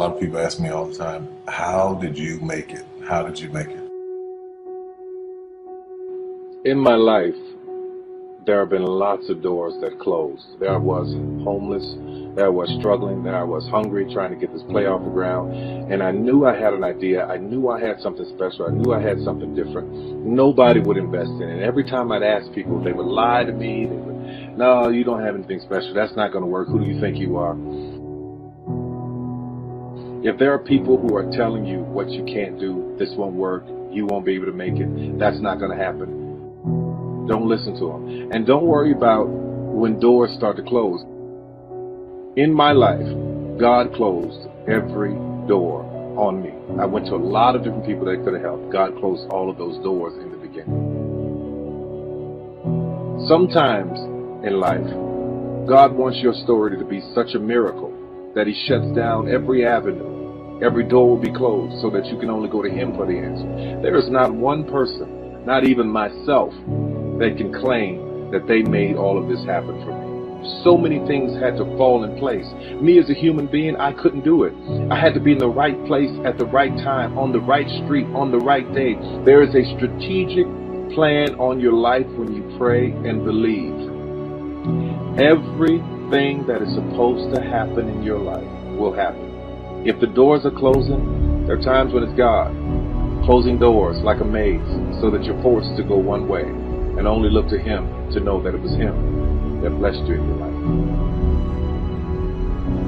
lot of people ask me all the time, how did you make it? How did you make it? In my life, there have been lots of doors that closed. There I was homeless, there I was struggling, there I was hungry, trying to get this play off the ground. And I knew I had an idea, I knew I had something special, I knew I had something different. Nobody would invest in it. And every time I'd ask people, they would lie to me. They would, no, you don't have anything special, that's not going to work, who do you think you are? If there are people who are telling you what you can't do, this won't work, you won't be able to make it, that's not going to happen, don't listen to them. And don't worry about when doors start to close. In my life, God closed every door on me. I went to a lot of different people that could have helped. God closed all of those doors in the beginning. Sometimes in life, God wants your story to be such a miracle that He shuts down every avenue. Every door will be closed so that you can only go to Him for the answer. There is not one person, not even myself, that can claim that they made all of this happen for me. So many things had to fall in place. Me as a human being, I couldn't do it. I had to be in the right place at the right time, on the right street, on the right day. There is a strategic plan on your life when you pray and believe. Everything that is supposed to happen in your life will happen. If the doors are closing, there are times when it's God closing doors like a maze so that you're forced to go one way and only look to Him to know that it was Him that blessed you in your life.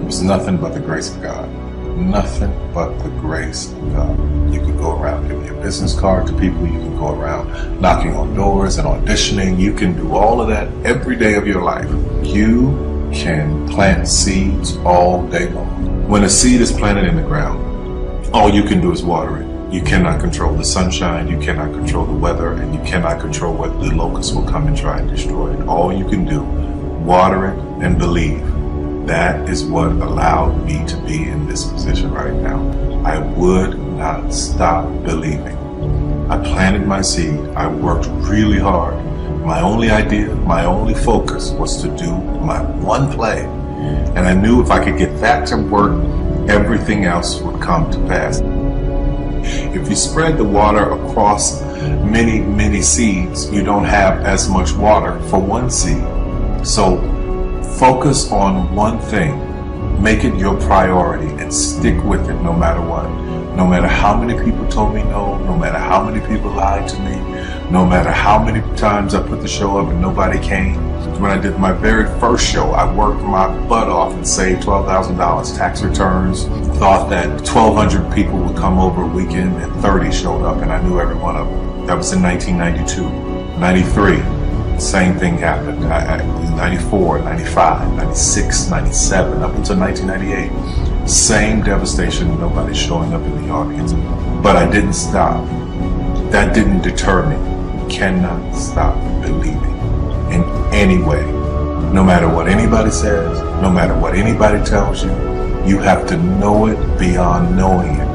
It was nothing but the grace of God. Nothing but the grace of God. You could go around giving your business card to people. You can go around knocking on doors and auditioning. You can do all of that every day of your life. You can plant seeds all day long. When a seed is planted in the ground, all you can do is water it. You cannot control the sunshine, you cannot control the weather, and you cannot control whether the locusts will come and try and destroy it. All you can do, water it and believe. That is what allowed me to be in this position right now. I would not stop believing. I planted my seed. I worked really hard. My only idea, my only focus was to do my one play. And I knew if I could get that to work, everything else would come to pass. If you spread the water across many, many seeds, you don't have as much water for one seed. So focus on one thing, make it your priority, and stick with it no matter what. No matter how many people told me no, no matter how many people lied to me, no matter how many times I put the show up and nobody came. When I did my very first show, I worked my butt off and saved $12,000 tax returns. Thought that 1,200 people would come over a weekend and 30 showed up, and I knew every one of them. That was in 1992. 93, same thing happened. 94, 95, 96, 97, up until 1998. Same devastation, nobody showing up in the audience. But I didn't stop. That didn't deter me. You cannot stop believing in any way. No matter what anybody says, no matter what anybody tells you, you have to know it beyond knowing it.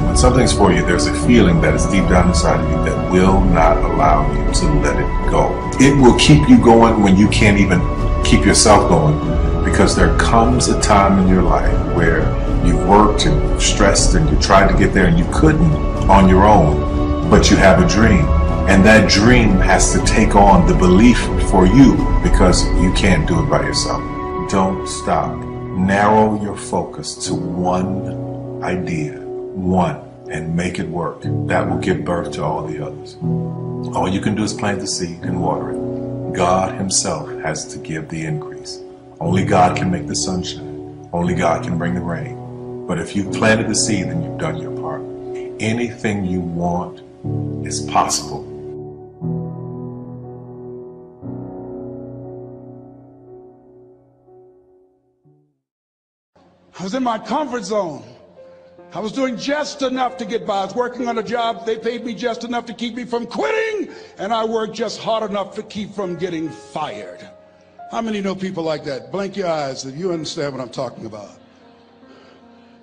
When something's for you, there's a feeling that is deep down inside of you that will not allow you to let it go. It will keep you going when you can't even keep yourself going, because there comes a time in your life where you've worked and you've stressed and you tried to get there and you couldn't on your own, but you have a dream. And that dream has to take on the belief for you, because you can't do it by yourself. Don't stop. Narrow your focus to one idea, one, and make it work. That will give birth to all the others. All you can do is plant the seed and water it. God Himself has to give the increase. Only God can make the sunshine. Only God can bring the rain. But if you've planted the seed, then you've done your part. Anything you want is possible. I was in my comfort zone. I was doing just enough to get by. I was working on a job. They paid me just enough to keep me from quitting, and I worked just hard enough to keep from getting fired. How many know people like that? Blink your eyes if you understand what I'm talking about.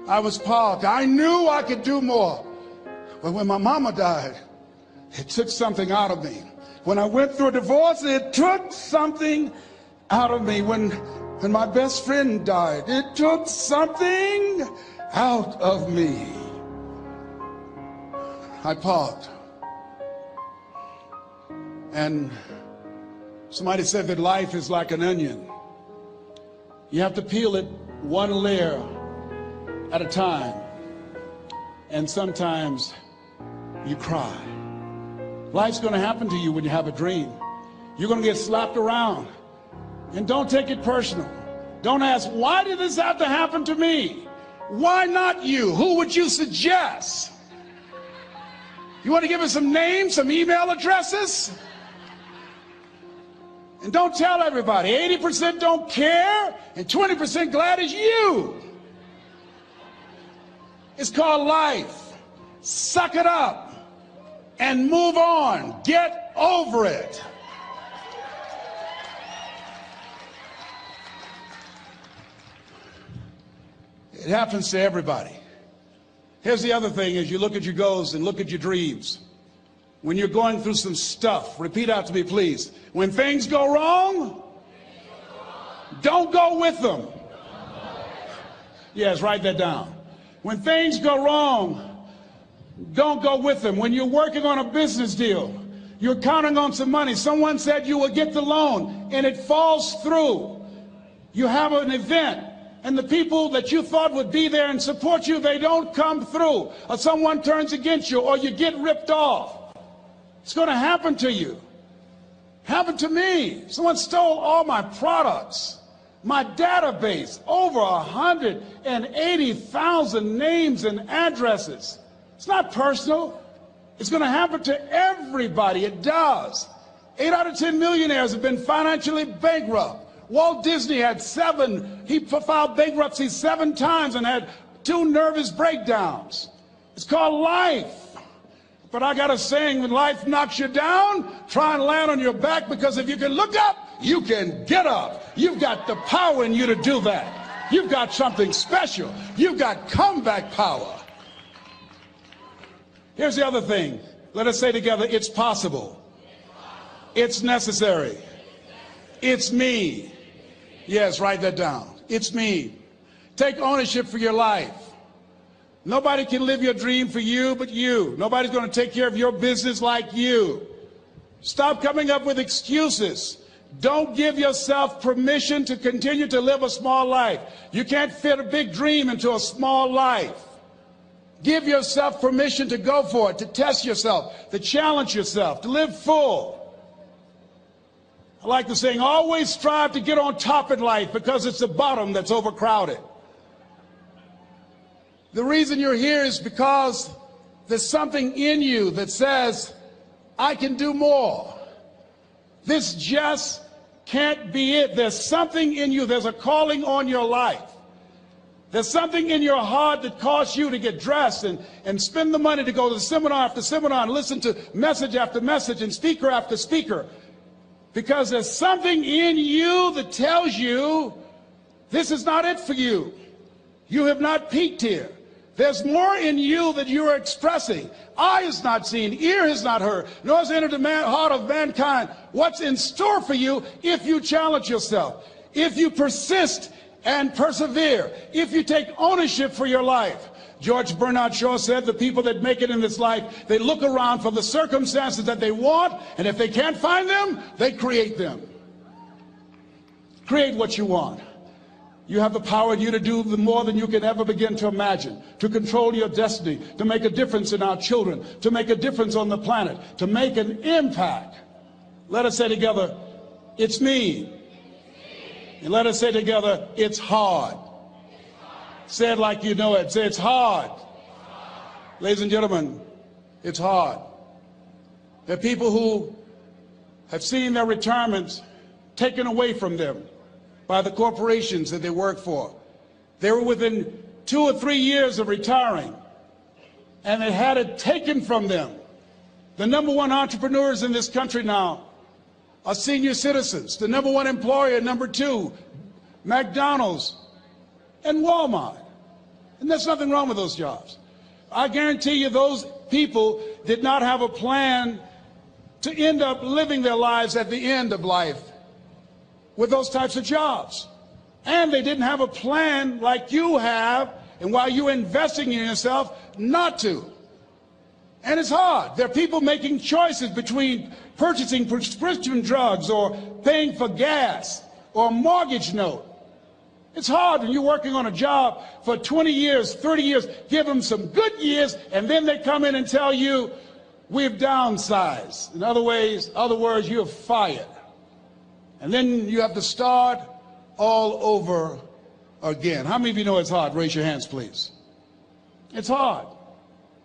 I was powerful. I knew I could do more. But when my mama died, it took something out of me. When I went through a divorce, it took something out of me. When my best friend died, it took something out of me. I paused. And somebody said that life is like an onion. You have to peel it one layer at a time. And sometimes you cry. Life's going to happen to you when you have a dream. You're going to get slapped around. And don't take it personal. Don't ask, why did this have to happen to me? Why not you? Who would you suggest? You want to give us some names, some email addresses? And don't tell everybody. 80% don't care and 20% glad it's you. It's called life. Suck it up and move on. Get over it. It happens to everybody. Here's the other thing: as you look at your goals and look at your dreams, when you're going through some stuff, repeat out to me, please. When things go wrong, don't go with them. Yes, write that down. When things go wrong, don't go with them. When you're working on a business deal, you're counting on some money. Someone said you will get the loan, and it falls through. You have an event, and the people that you thought would be there and support you, they don't come through. Or someone turns against you, or you get ripped off. It's going to happen to you. Happened to me. Someone stole all my products, my database, over 180,000 names and addresses. It's not personal. It's going to happen to everybody. It does. 8 out of 10 millionaires have been financially bankrupt. Walt Disney had 7. He filed bankruptcy 7 times and had 2 nervous breakdowns. It's called life. But I got a saying: when life knocks you down, try and land on your back, because if you can look up, you can get up. You've got the power in you to do that. You've got something special. You've got comeback power. Here's the other thing. Let us say together, it's possible. It's necessary. It's me. Yes, write that down. It's me. Take ownership for your life. Nobody can live your dream for you but you. Nobody's going to take care of your business like you. Stop coming up with excuses. Don't give yourself permission to continue to live a small life. You can't fit a big dream into a small life. Give yourself permission to go for it, to test yourself, to challenge yourself, to live full. I like the saying, always strive to get on top in life, because it's the bottom that's overcrowded. The reason you're here is because there's something in you that says, I can do more. This just can't be it. There's something in you. There's a calling on your life. There's something in your heart that caused you to get dressed and spend the money to go to seminar after seminar and listen to message after message and speaker after speaker. Because there's something in you that tells you this is not it for you. You have not peaked here. There's more in you that you are expressing. Eye has not seen, ear has not heard, nor has entered the heart of mankind what's in store for you if you challenge yourself, if you persist and persevere, if you take ownership for your life. George Bernard Shaw said the people that make it in this life, they look around for the circumstances that they want, and if they can't find them, they create them. Create what you want. You have the power in you to do more than you can ever begin to imagine, to control your destiny, to make a difference in our children, to make a difference on the planet, to make an impact. Let us say together, it's me. And let us say together, it's hard. Say it like you know it. Say, it's hard. Ladies and gentlemen, it's hard. There are people who have seen their retirements taken away from them by the corporations that they work for. They were within 2 or 3 years of retiring, and they had it taken from them. The #1 entrepreneurs in this country now are senior citizens. The #1 employer, #2, McDonald's and Walmart. And there's nothing wrong with those jobs. I guarantee you those people did not have a plan to end up living their lives at the end of life with those types of jobs. And they didn't have a plan like you have and while you're investing in yourself, not to. And it's hard. There are people making choices between purchasing prescription drugs or paying for gas or a mortgage note. It's hard when you're working on a job for 20 years, 30 years, give them some good years, and then they come in and tell you, we've downsized. In other words, you're fired. And then you have to start all over again. How many of you know it's hard? Raise your hands, please. It's hard.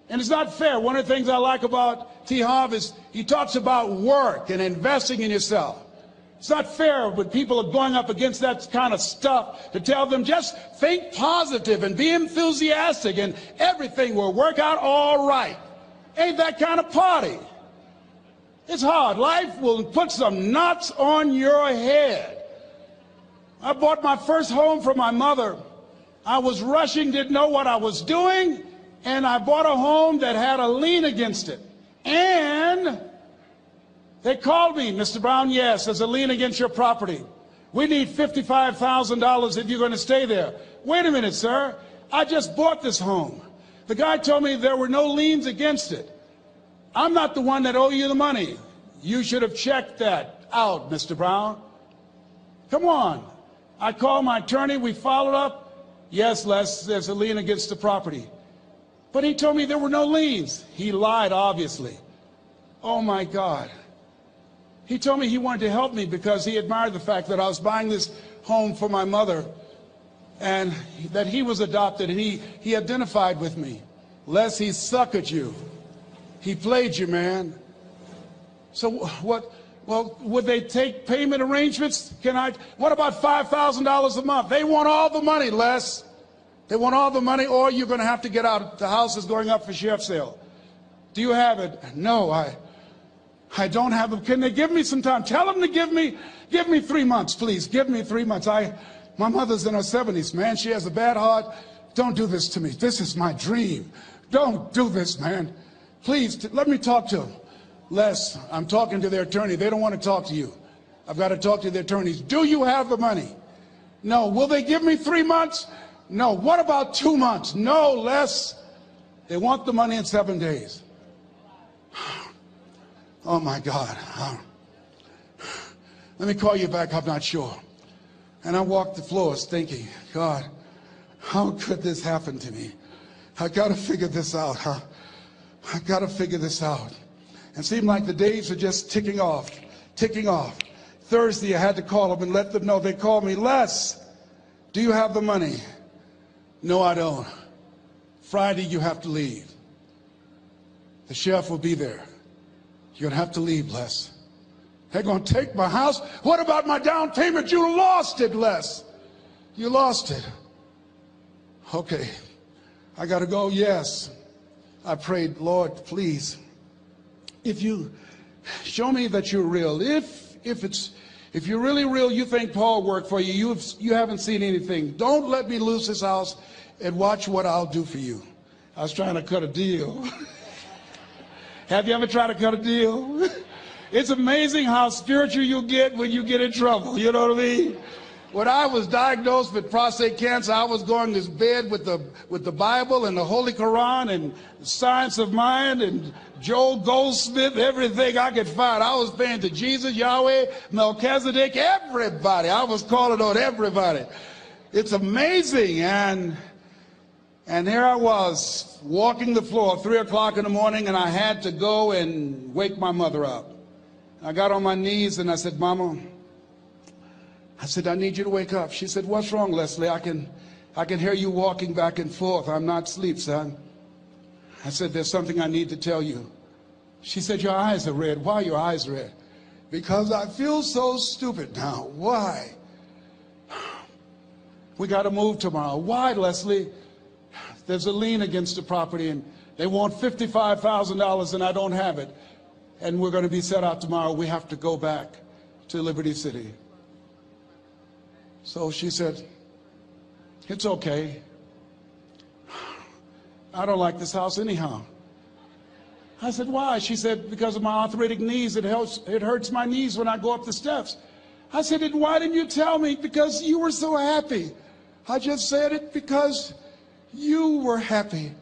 And it's not fair. One of the things I like about T. Harv is he talks about work and investing in yourself. It's not fair when people are going up against that kind of stuff to tell them just think positive and be enthusiastic and everything will work out all right. Ain't that kind of party. It's hard. Life will put some knots on your head. I bought my first home for my mother. I was rushing, didn't know what I was doing, and I bought a home that had a lien against it. And they called me, Mr. Brown, yes, there's a lien against your property. We need $55,000 if you're going to stay there. Wait a minute, sir. I just bought this home. The guy told me there were no liens against it. I'm not the one that owe you the money. You should have checked that out, Mr. Brown. Come on. I called my attorney. We followed up. Yes, Les, there's a lien against the property. But he told me there were no liens. He lied, obviously. Oh, my God. He told me he wanted to help me because he admired the fact that I was buying this home for my mother and that he was adopted, and he identified with me. Les, he suckered you. He played you, man. So what? Well, would they take payment arrangements? What about $5,000 a month? They want all the money, Les. They want all the money, or you're going to have to get out. The house is going up for sheriff's sale. Do you have it? No, I don't have them. Can they give me some time? Tell them to give me 3 months, please. Give me 3 months. My mother's in her 70s, man. She has a bad heart. Don't do this to me. This is my dream. Don't do this, man. Please, let me talk to them. Les, I'm talking to their attorney. They don't want to talk to you. I've got to talk to their attorneys. Do you have the money? No. Will they give me 3 months? No. What about 2 months? No, Les. They want the money in 7 days. Oh, my God. Let me call you back. I'm not sure. And I walked the floors thinking, God, how could this happen to me? I got to figure this out, huh? I got to figure this out. And it seemed like the days are just ticking off, ticking off. Thursday, I had to call them and let them know. They called me, Les, do you have the money? No, I don't. Friday, you have to leave. The sheriff will be there. You're going to have to leave, Les. They're going to take my house. What about my down payment? You lost it, Les. You lost it. Okay. I got to go. Yes. I prayed, Lord, please, if you show me that you're real, if you're really real, you think Paul worked for you, you haven't seen anything. Don't let me lose this house and watch what I'll do for you. I was trying to cut a deal. Have you ever tried to cut a deal? It's amazing how spiritual you get when you get in trouble. You know what I mean? When I was diagnosed with prostate cancer, I was going to bed with the Bible and the Holy Quran and Science of Mind and Joel Goldsmith, everything I could find. I was praying to Jesus, Yahweh, Melchizedek, everybody. I was calling on everybody. It's amazing. And here I was walking the floor, 3 o'clock in the morning, and I had to go and wake my mother up. I got on my knees and I said, Mama, I said, I need you to wake up. She said, what's wrong, Leslie? I can hear you walking back and forth. I'm not asleep, son. I said, there's something I need to tell you. She said, your eyes are red. Why are your eyes red? Because I feel so stupid now. Why? We got to move tomorrow. Why, Leslie? There's a lien against the property and they want $55,000 and I don't have it. And we're going to be set out tomorrow. We have to go back to Liberty City. So she said, it's okay. I don't like this house anyhow. I said, why? She said, because of my arthritic knees, it hurts my knees when I go up the steps. I said, and why didn't you tell me? Because you were so happy. I just said it because You were happy.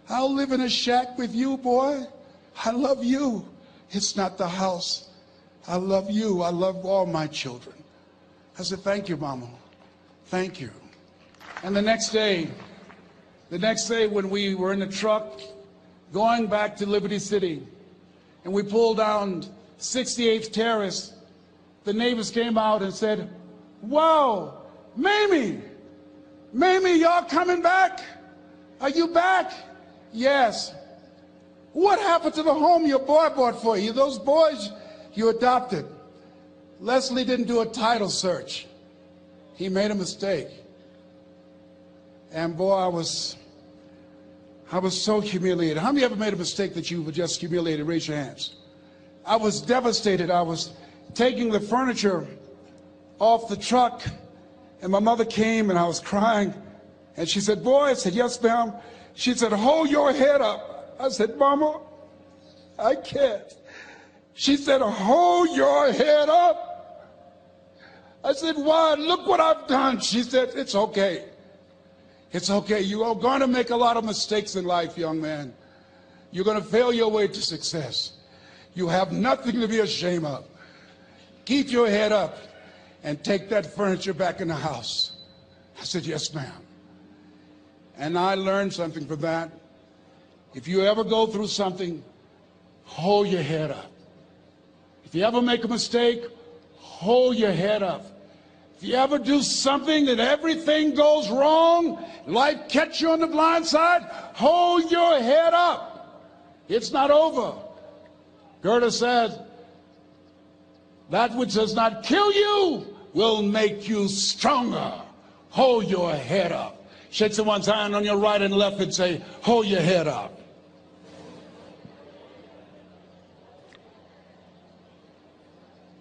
I'll live in a shack with you, boy. I love you. It's not the house. I love you. I love all my children. I said, thank you, Mama. Thank you. And the next day when we were in the truck going back to Liberty City, and we pulled down 68th Terrace, the neighbors came out and said, wow, Mamie, y'all coming back? Are you back? Yes. What happened to the home your boy bought for you? Those boys you adopted. Leslie didn't do a title search. He made a mistake. And boy, I was so humiliated. How many ever made a mistake that you were just humiliated? Raise your hands. I was devastated. I was taking the furniture off the truck, and my mother came, and I was crying. And she said, boy, I said, yes, ma'am. She said, hold your head up. I said, Mama, I can't. She said, hold your head up. I said, why? Look what I've done. She said, it's okay. It's okay. You are going to make a lot of mistakes in life, young man. You're going to fail your way to success. You have nothing to be ashamed of. Keep your head up and take that furniture back in the house. I said, yes, ma'am. And I learned something from that. If you ever go through something, hold your head up. If you ever make a mistake, hold your head up. If you ever do something that everything goes wrong, life catch you on the blind side, hold your head up. It's not over. Goethe said, that which does not kill you will make you stronger. Hold your head up. Shake someone's hand on your right and left and say, hold your head up.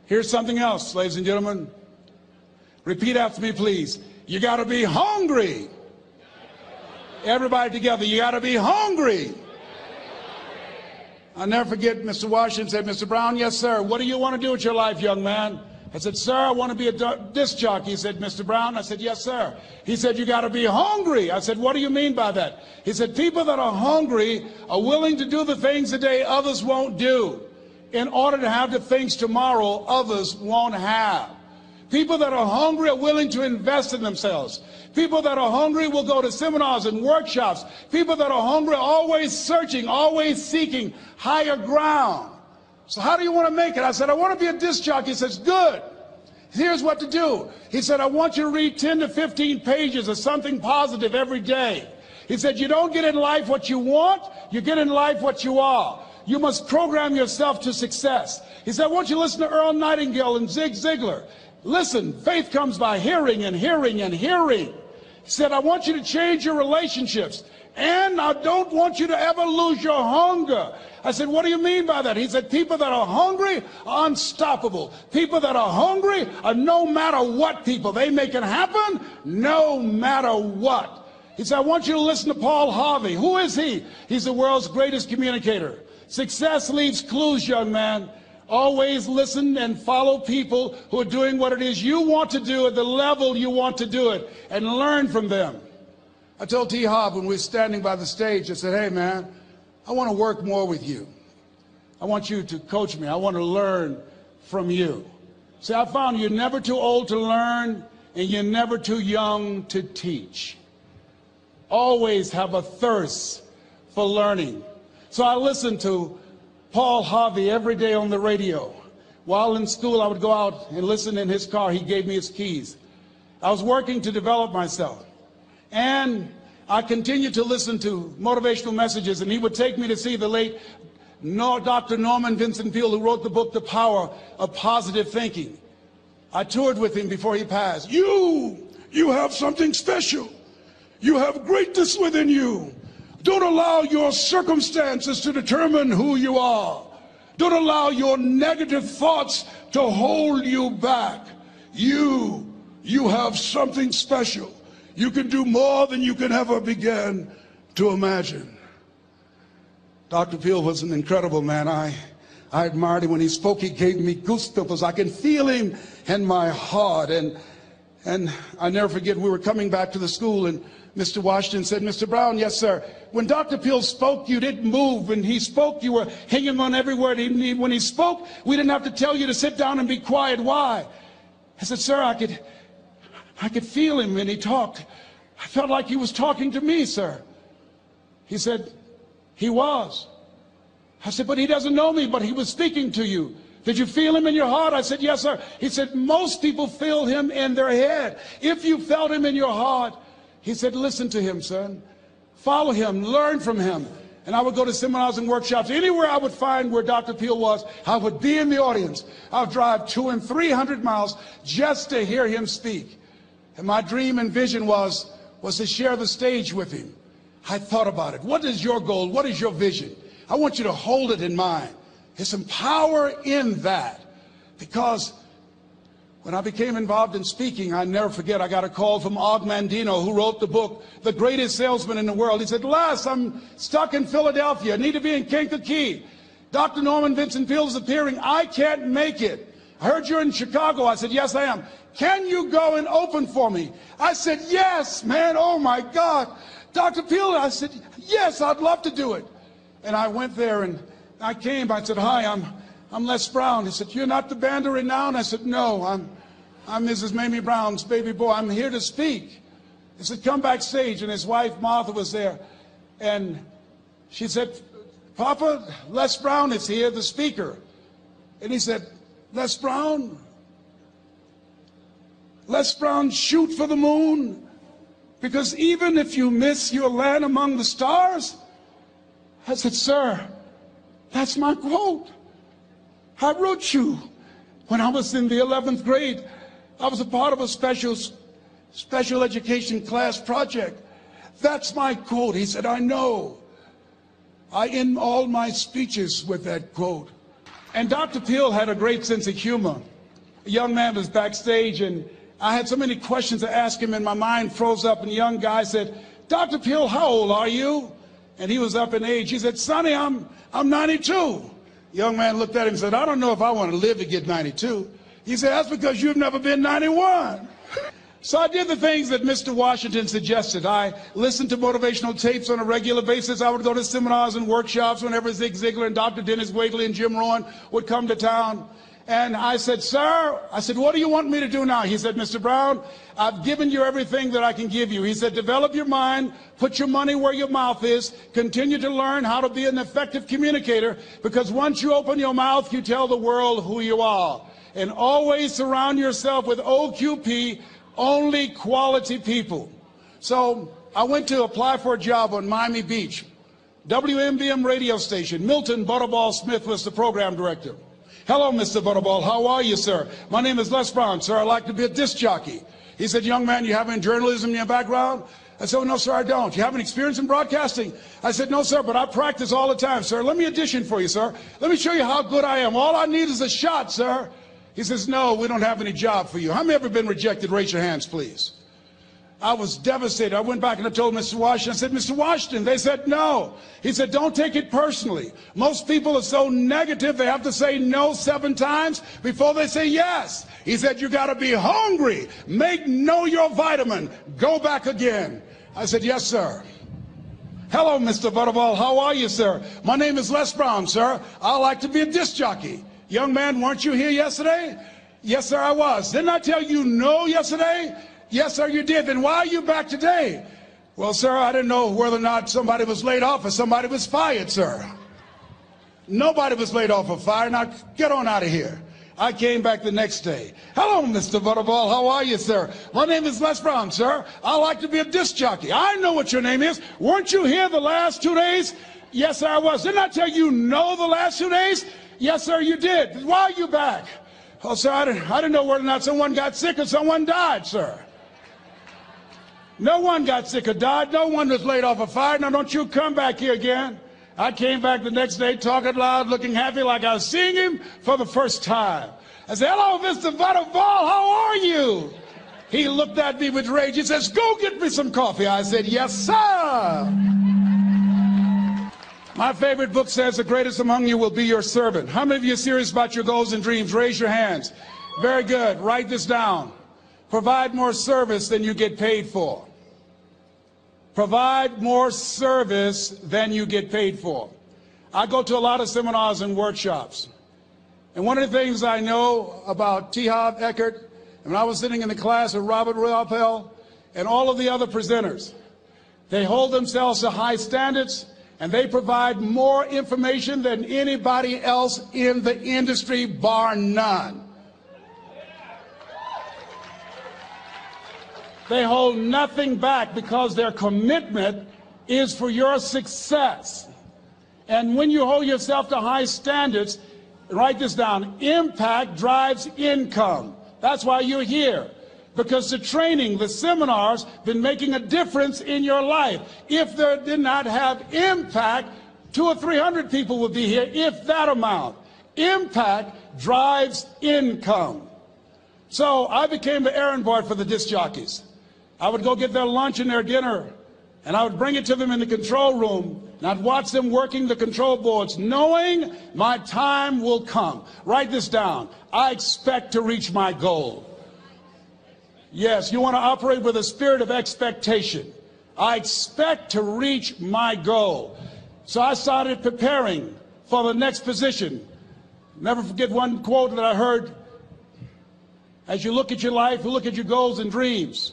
Here's something else, ladies and gentlemen. Repeat after me, please. You got to be hungry. Everybody together, you got to be hungry. I'll never forget Mr. Washington said, Mr. Brown, yes, sir. What do you want to do with your life, young man? I said, sir, I want to be a disc jockey. He said, Mr. Brown? I said, yes, sir. He said, you got to be hungry. I said, what do you mean by that? He said, people that are hungry are willing to do the things today others won't do in order to have the things tomorrow others won't have. People that are hungry are willing to invest in themselves. People that are hungry will go to seminars and workshops. People that are hungry are always searching, always seeking higher ground. So how do you want to make it? I said, I want to be a disc jockey. He says, good. Here's what to do. He said, I want you to read 10 to 15 pages of something positive every day. He said, you don't get in life what you want, you get in life what you are. You must program yourself to success. He said, I want you to listen to Earl Nightingale and Zig Ziglar. Listen, faith comes by hearing and hearing and hearing. He said, I want you to change your relationships. And I don't want you to ever lose your hunger. I said, what do you mean by that? He said, people that are hungry are unstoppable. People that are hungry are no matter what people. They make it happen no matter what. He said, I want you to listen to Paul Harvey. Who is he? He's the world's greatest communicator. Success leaves clues, young man. Always listen and follow people who are doing what it is you want to do at the level you want to do it, and learn from them. I told T. Hobb when we were standing by the stage, I said, hey man, I want to work more with you. I want you to coach me. I want to learn from you. See, I found you're never too old to learn, and you're never too young to teach. Always have a thirst for learning. So I listened to Paul Harvey every day on the radio. While in school, I would go out and listen in his car. He gave me his keys. I was working to develop myself. And I continued to listen to motivational messages, and he would take me to see the late Dr. Norman Vincent Peale, who wrote the book, The Power of Positive Thinking. I toured with him before he passed. You have something special. You have greatness within you. Don't allow your circumstances to determine who you are. Don't allow your negative thoughts to hold you back. You have something special. You can do more than you can ever begin to imagine. Dr. Peale was an incredible man. I admired him when he spoke. He gave me goosebumps. I can feel him in my heart. And And I never forget, we were coming back to the school, and Mr. Washington said, Mr. Brown, yes, sir. When Dr. Peel spoke, you didn't move. When he spoke, you were hanging on every word. When he spoke, we didn't have to tell you to sit down and be quiet. Why? I said, sir, I could feel him when he talked. I felt like he was talking to me, sir. He said, he was. I said, but he doesn't know me, but he was speaking to you. Did you feel him in your heart? I said, yes, sir. He said, most people feel him in their head. If you felt him in your heart, he said, listen to him, son. Follow him, learn from him. And I would go to seminars and workshops. Anywhere I would find where Dr. Peel was, I would be in the audience. I would drive 200 and 300 miles just to hear him speak. And my dream and vision was to share the stage with him. I thought about it. What is your goal? What is your vision? I want you to hold it in mind. There's some power in that, because when I became involved in speaking, I never forget, I got a call from Og Mandino, who wrote the book, The Greatest Salesman in the World. He said, Les, I'm stuck in Philadelphia. I need to be in Kankakee. Dr. Norman Vincent Peale is appearing. I can't make it. I heard you're in Chicago. I said, yes, I am. Can you go and open for me? I said, yes, man. Oh, my God. Dr. Peale, I said, yes, I'd love to do it. And I went there, and I came. I said, hi, I'm Les Brown. He said, you're not the band of renown? I said, no, I'm Mrs. Mamie Brown's baby boy. I'm here to speak. He said, come backstage. And his wife, Martha, was there. And she said, Papa, Les Brown is here, the speaker. And he said, Les Brown, shoot for the moon. Because even if you miss, you'll land among the stars. I said, sir, that's my quote. I wrote you when I was in the 11th grade. I was a part of a special education class project. That's my quote. He said, I know. I end all my speeches with that quote. And Dr. Peel had a great sense of humor. A young man was backstage, and I had so many questions to ask him, and my mind froze up, and the young guy said, Dr. Peel, how old are you? And he was up in age. He said, Sonny, I'm 92. The young man looked at him and said, I don't know if I want to live to get 92. He said, that's because you've never been 91. So I did the things that Mr. Washington suggested. I listened to motivational tapes on a regular basis. I would go to seminars and workshops whenever Zig Ziglar and Dr. Dennis Wagley and Jim Rohn would come to town. And I said, sir, what do you want me to do now? He said, Mr. Brown, I've given you everything that I can give you. He said, develop your mind, put your money where your mouth is, continue to learn how to be an effective communicator, because once you open your mouth, you tell the world who you are. And always surround yourself with OQP, only quality people. So I went to apply for a job on Miami Beach. WMBM radio station. Milton Butterball Smith was the program director. Hello, Mr. Butterball. How are you, sir? My name is Les Brown, sir. I'd like to be a disc jockey. He said, young man, you have any journalism in your background? I said, oh, no, sir, I don't. You have any experience in broadcasting? I said, no, sir, but I practice all the time, sir. Let me audition for you, sir. Let me show you how good I am. All I need is a shot, sir. He says, no, we don't have any job for you. How many ever been rejected? Raise your hands, please. I was devastated. I went back and I told Mr. Washington, I said, Mr. Washington, they said no. He said, don't take it personally. Most people are so negative, they have to say no 7 times before they say yes. He said, you got to be hungry. Know your vitamin. Go back again. I said, yes, sir. Hello, Mr. Butterball. How are you, sir? My name is Les Brown, sir. I like to be a disc jockey. Young man, weren't you here yesterday? Yes, sir, I was. Didn't I tell you no yesterday? Yes, sir, you did. Then why are you back today? Well, sir, I didn't know whether or not somebody was laid off or somebody was fired, sir. Nobody was laid off or fired. Now, get on out of here. I came back the next day. Hello, Mr. Butterball. How are you, sir? My name is Les Brown, sir. I like to be a disc jockey. I know what your name is. Weren't you here the last 2 days? Yes, sir, I was. Didn't I tell you no the last 2 days? Yes, sir, you did. Why are you back? Oh, sir, I didn't know whether or not someone got sick or someone died, sir. No one got sick or died. No one was laid off or fired. Now, don't you come back here again. I came back the next day talking loud, looking happy like I was seeing him for the first time. I said, hello, Mr. Butterball, how are you? He looked at me with rage. He says, go get me some coffee. I said, yes, sir. My favorite book says, the greatest among you will be your servant. How many of you are serious about your goals and dreams? Raise your hands. Very good. Write this down. Provide more service than you get paid for. Provide more service than you get paid for. I go to a lot of seminars and workshops. And one of the things I know about T. Harv Eker, and when I was sitting in the class with Robert Ruppel and all of the other presenters, they hold themselves to high standards, and they provide more information than anybody else in the industry, bar none. They hold nothing back because their commitment is for your success. And when you hold yourself to high standards, write this down, impact drives income. That's why you're here. Because the training, the seminars, been making a difference in your life. If they did not have impact, 200 or 300 people would be here, if that amount. Impact drives income. So I became the errand boy for the disc jockeys. I would go get their lunch and their dinner, and I would bring it to them in the control room, and I'd watch them working the control boards, knowing my time will come. Write this down. I expect to reach my goal. Yes, you want to operate with a spirit of expectation. I expect to reach my goal. So I started preparing for the next position. Never forget one quote that I heard. As you look at your life, you look at your goals and dreams.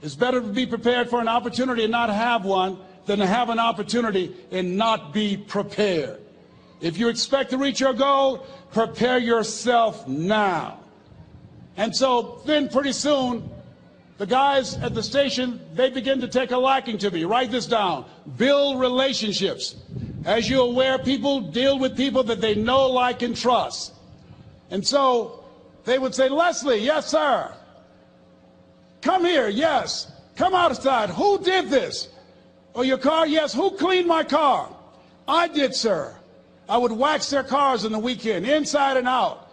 It's better to be prepared for an opportunity and not have one than to have an opportunity and not be prepared. If you expect to reach your goal, prepare yourself now. And so then pretty soon, the guys at the station, they begin to take a liking to me. Write this down. Build relationships. As you're aware, people deal with people that they know, like, and trust. And so they would say, Leslie, yes, sir. Come here, yes. Come outside. Who did this? Oh, your car? Yes. Who cleaned my car? I did, sir. I would wax their cars on the weekend, inside and out.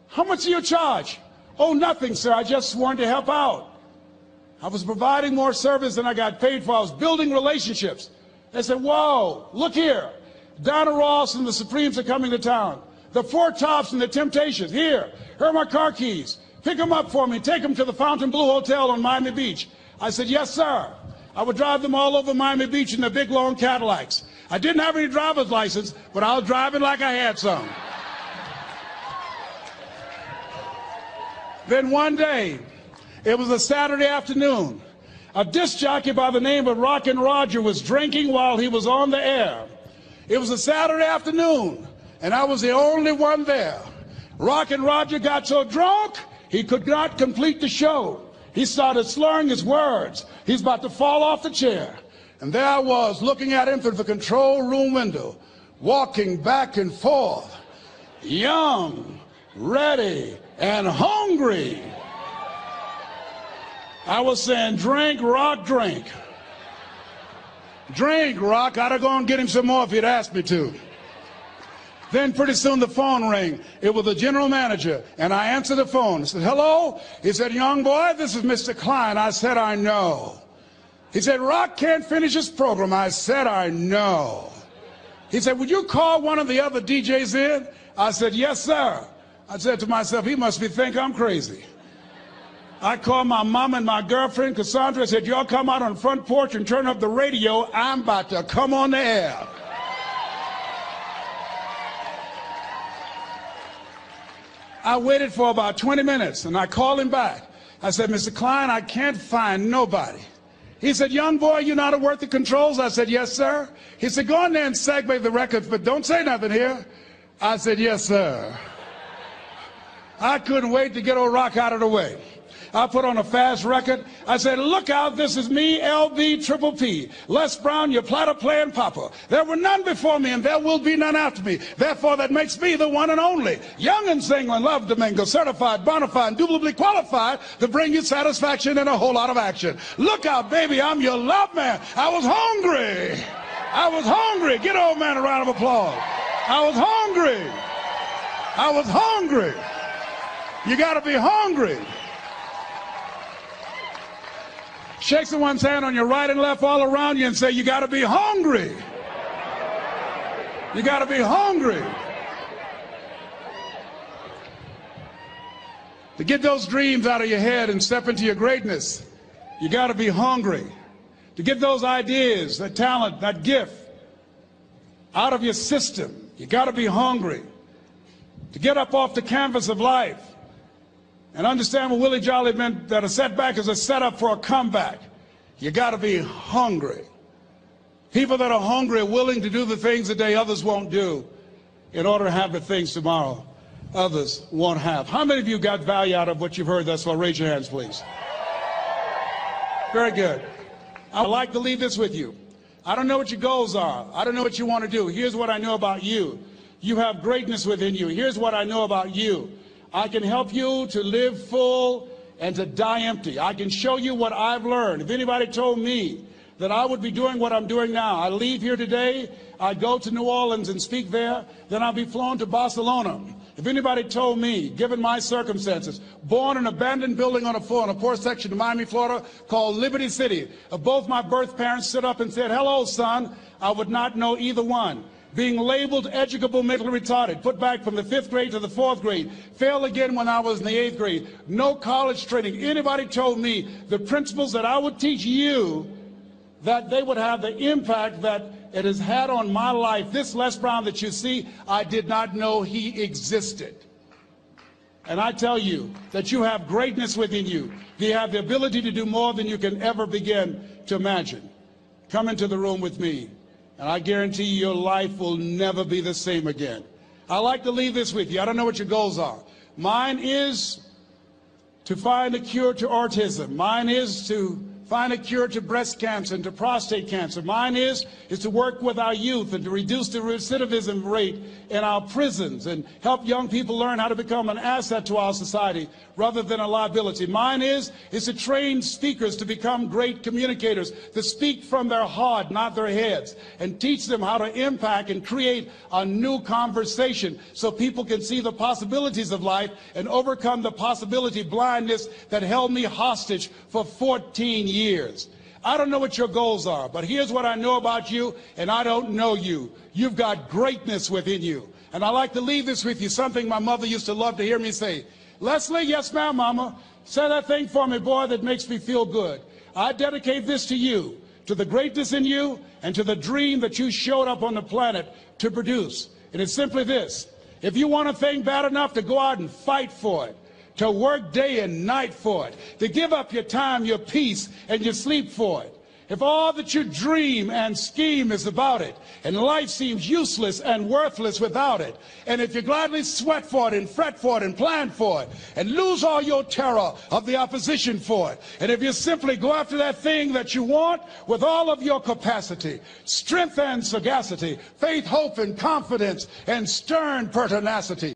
How much do you charge? Oh, nothing, sir. I just wanted to help out. I was providing more service than I got paid for. I was building relationships. They said, whoa, look here. Donna Ross and the Supremes are coming to town. The Four Tops and the Temptations. Here are my car keys. Pick them up for me. Take them to the Fontainebleau Hotel on Miami Beach. I said, yes, sir. I would drive them all over Miami Beach in their big, long Cadillacs. I didn't have any driver's license, but I was driving like I had some. Then one day, it was a Saturday afternoon. A disc jockey by the name of Rockin' Roger was drinking while he was on the air. It was a Saturday afternoon, and I was the only one there. Rockin' Roger got so drunk, he could not complete the show. He started slurring his words. He's about to fall off the chair. And there I was, looking at him through the control room window, walking back and forth, young, ready, and hungry. I was saying, drink, Rock, drink. Drink, Rock. I'd have gone and get him some more if he'd asked me to. Then pretty soon the phone rang. It was the general manager, and I answered the phone. I said, hello? He said, young boy, this is Mr. Klein. I said, I know. He said, Rock can't finish his program. I said, I know. He said, would you call one of the other DJs in? I said, yes, sir. I said to myself, he must think I'm crazy. I called my mom and my girlfriend, Cassandra. I said, y'all come out on the front porch and turn up the radio. I'm about to come on the air. I waited for about 20 minutes, and I called him back. I said, Mr. Klein, I can't find nobody. He said, young boy, you know how to work the controls? I said, yes, sir. He said, go in there and segue the records, but don't say nothing here. I said, yes, sir. I couldn't wait to get old Rock out of the way. I put on a fast record. I said, look out, this is me, LB Triple P. Les Brown, your platter playing papa. There were none before me, and there will be none after me. Therefore, that makes me the one and only. Young and single and love to mingle, certified, bona fide, indubitably qualified to bring you satisfaction and a whole lot of action. Look out, baby, I'm your love man. I was hungry. I was hungry. Get old man a round of applause. I was hungry. I was hungry. You got to be hungry. Shake someone's hand on your right and left all around you and say, you got to be hungry. You got to be hungry. To get those dreams out of your head and step into your greatness, you got to be hungry. To get those ideas, that talent, that gift out of your system, you got to be hungry. To get up off the canvas of life and understand what Willie Jolly meant, that a setback is a setup for a comeback, you got to be hungry. People that are hungry are willing to do the things today others won't do in order to have the things tomorrow others won't have. How many of you got value out of what you've heard thus far? Raise your hands, please. Very good. I'd like to leave this with you. I don't know what your goals are. I don't know what you want to do. Here's what I know about you. You have greatness within you. Here's what I know about you. I can help you to live full and to die empty. I can show you what I've learned. If anybody told me that I would be doing what I'm doing now, I leave here today, I go to New Orleans and speak there, then I'll be flown to Barcelona. If anybody told me, given my circumstances, born in an abandoned building on a poor section of Miami, Florida, called Liberty City, if both my birth parents stood up and said, "Hello, son," I would not know either one. Being labeled educable mentally retarded, put back from the 5th grade to the 4th grade, failed again when I was in the 8th grade, no college training. Anybody told me the principles that I would teach you, that they would have the impact that it has had on my life. This Les Brown that you see, I did not know he existed. And I tell you that you have greatness within you. You have the ability to do more than you can ever begin to imagine. Come into the room with me, and I guarantee you your life will never be the same again. I like to leave this with you. I don't know what your goals are. Mine is to find a cure to autism. Mine is to find a cure to breast cancer and to prostate cancer. Mine is to work with our youth and to reduce the recidivism rate in our prisons and help young people learn how to become an asset to our society rather than a liability. Mine is to train speakers to become great communicators, to speak from their heart, not their heads, and teach them how to impact and create a new conversation so people can see the possibilities of life and overcome the possibility blindness that held me hostage for 14 years. I don't know what your goals are, but here's what I know about you, and I don't know you. You've got greatness within you. And I like to leave this with you, something my mother used to love to hear me say. "Leslie," "Yes, ma'am, Mama." "Say that thing for me, boy, that makes me feel good." I dedicate this to you, to the greatness in you, and to the dream that you showed up on the planet to produce. And it's simply this: if you want a thing bad enough to go out and fight for it, to work day and night for it, to give up your time, your peace, and your sleep for it, if all that you dream and scheme is about it, and life seems useless and worthless without it, and if you gladly sweat for it and fret for it and plan for it, and lose all your terror of the opposition for it, and if you simply go after that thing that you want with all of your capacity, strength and sagacity, faith, hope, and confidence, and stern pertinacity,